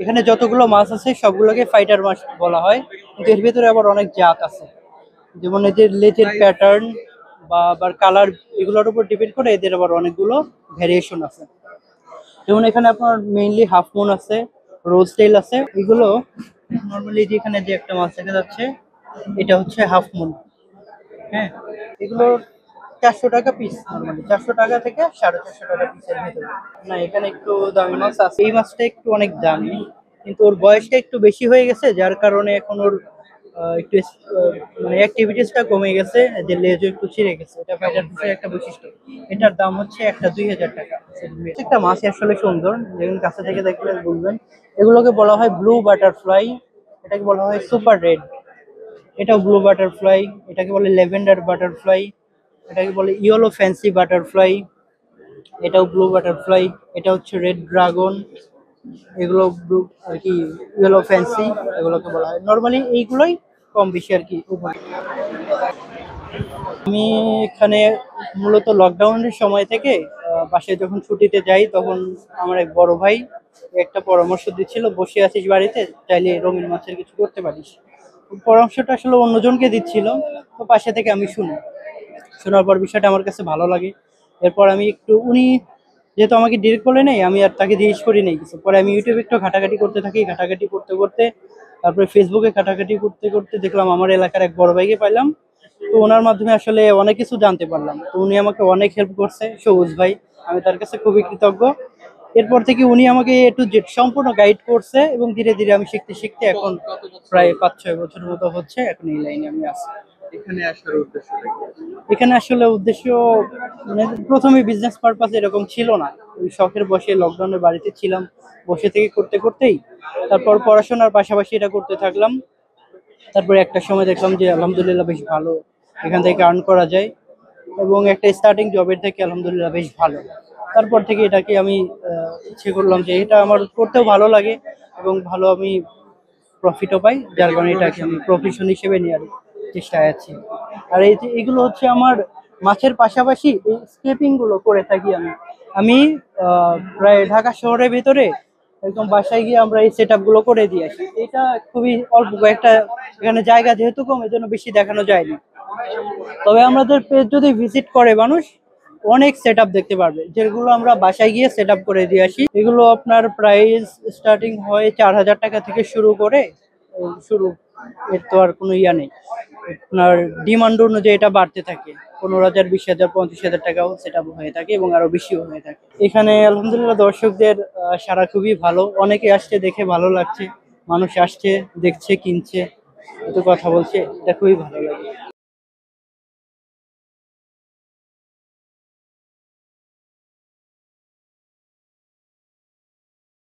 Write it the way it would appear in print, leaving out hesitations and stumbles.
এখানে যতগুলো মাছ আছে সবগুলোকে ফাইটার মাছ বলা হয়, কিন্তু এর ভিতরে আবার অনেক জাত আছে। যেমন এদের লেজের প্যাটার্ন বা আবার কালার, এগুলোর উপর ডিপেন্ড করে এদের আবার অনেকগুলো ভ্যারিয়েশন আছে। যেমন এখানে আপনার মেইনলি হাফ মুন আছে, রোজ টেইল আছে। এগুলো নর্মালি যেখানে যে একটা মাছ দেখা যাচ্ছে, এটা হচ্ছে হাফ মুন। হ্যাঁ, এগুলো 400 টাকা পিস, নর্মালি 400 টাকা থেকে 450 টাকা পিসের ভিতরে। না, এখানে একটু দামি মাছ আছে। এই মাছটা একটু অনেক দামি, কিন্তু ওর বয়সটা একটু বেশি হয়ে গেছে, যার কারণে এখন ওর একটু মানে অ্যাক্টিভিটিসটা কমে গেছে, যে লেজও একটু ছিঁড়ে গেছে। এটা ফাইটার ফিশের একটা বৈশিষ্ট্য। এটার দাম হচ্ছে একটা 2000 টাকা। একটা মাছ আসলে সুন্দর, যেখানে কাছে থেকে দেখলে বুঝবেন। এগুলোকে বলা হয় ব্লু বাটারফ্লাই, এটাকে বলা হয় সুপার রেড। এটাও ব্লু বাটারফ্লাই, এটাকে বলে লেভেন্ডার বাটারফ্লাই, এটাকে বলে ইয়েলো ফ্যান্সি বাটারফ্লাই, এটাও ব্লু বাটারফ্লাই। এটা হচ্ছে রেড ড্রাগন, এগুলো ব্লু আর কি, ইয়েলো ফ্যান্সি এগুলোকে বলা হয়। নর্মালি এইগুলোই কম বেশি আর কি উপরে। আমি এখানে মূলত লকডাউনের সময় থেকে বাসায় যখন ছুটিতে যাই, তখন আমার এক বড় ভাই একটা পরামর্শ দিচ্ছিল, বসে আছিস বাড়িতে, চাইলে রঙিন মাছের কিছু করতে পারিস। পরামর্শটা আসলে অন্যজনকে দিচ্ছিল, তো পাশে থেকে আমি শুনি। শোনার পর বিষয়টা আমার কাছে ভালো লাগে। এরপর আমি একটু, উনি যেহেতু আমাকে ডিরেক্ট বলে নেই, আমি আর তাকে জিজ্ঞেস করি নেই কিছু। পরে আমি ইউটিউবে একটু ঘাটাঘাটি করতে থাকি, ঘাটাঘাটি করতে করতে তারপরে ফেসবুকে ঘাটাঘাটি করতে করতে দেখলাম আমার এলাকার এক বড় ভাইকে পাইলাম। তো ওনার মাধ্যমে আসলে অনেক কিছু জানতে পারলাম। তো উনি আমাকে অনেক হেল্প করছে, সবুজ ভাই। আমি তার কাছে খুবই কৃতজ্ঞ। এরপর থেকে উনি আমাকে একটু জেড সম্পূর্ণ গাইড করছে, এবং ধীরে ধীরে আমি শিখতে শিখতে এখন প্রায় 5-6 বছর মতো হচ্ছে এখন এই লাইনে আমি আছি। এখানে আসার উদ্দেশ্যটা কি? এখানে আসলে উদ্দেশ্য, মানে প্রথমে বিজনেস পারপাস এরকম ছিল না। ওই শখের বসে লকডাউনের বাড়িতে ছিলাম, বসে থেকে করতে করতেই তারপর পড়াশোনার পাশাপাশি এটা করতে থাকলাম। তারপরে একটা সময় দেখলাম যে আলহামদুলিল্লাহ বেশ ভালো, এখান থেকে আর্ন করা যায়, এবং একটা স্টার্টিং জবের থেকে আলহামদুলিল্লাহ বেশ ভালো। তারপর থেকে এটাকে আমি ইচ্ছে করলাম যে এটা আমার করতেও ভালো লাগে, এবং ভালো আমি প্রফিটও পাই, যার কারণে এটাকে আমি প্রফেশন হিসেবে নেওয়ার চেষ্টায় আছি। আর এই যে এগুলো হচ্ছে আমার মাছের পাশাপাশি এই স্কেপিং গুলো করে থাকি আমি। আমি প্রায় ঢাকা শহরের ভিতরে একদম বাসায় গিয়ে আমরা এই সেট গুলো করে দিয়ে আসি। এটা খুবই অল্প কয়েকটা, এখানে জায়গা যেহেতু কম, এই জন্য বেশি দেখানো যায়নি। তবে আমাদের পেজ যদি ভিজিট করে মানুষ, অনেক সেট দেখতে পারবে, যেগুলো আমরা বাসায় গিয়ে সেট করে দিয়ে আসি। এগুলো আপনার প্রাইস স্টার্টিং হয় 4000 টাকা থেকে শুরু করে, শুরু, এর তো আর কোনো ইয়া নেই। আপনার ডিমান্ড অনুযায়ী এটা বাড়তে থাকে, 15,000, 20,000, 35,000 টাকাও সেট হয়ে থাকে, এবং আরো বেশিও হয়ে থাকে। এখানে আলহামদুলিল্লাহ দর্শকদের সাড়া খুবই ভালো, অনেকে আসছে, দেখে ভালো লাগছে। মানুষ আসছে, দেখছে, কিনছে, এত কথা বলছে, এটা খুবই ভালো লাগে।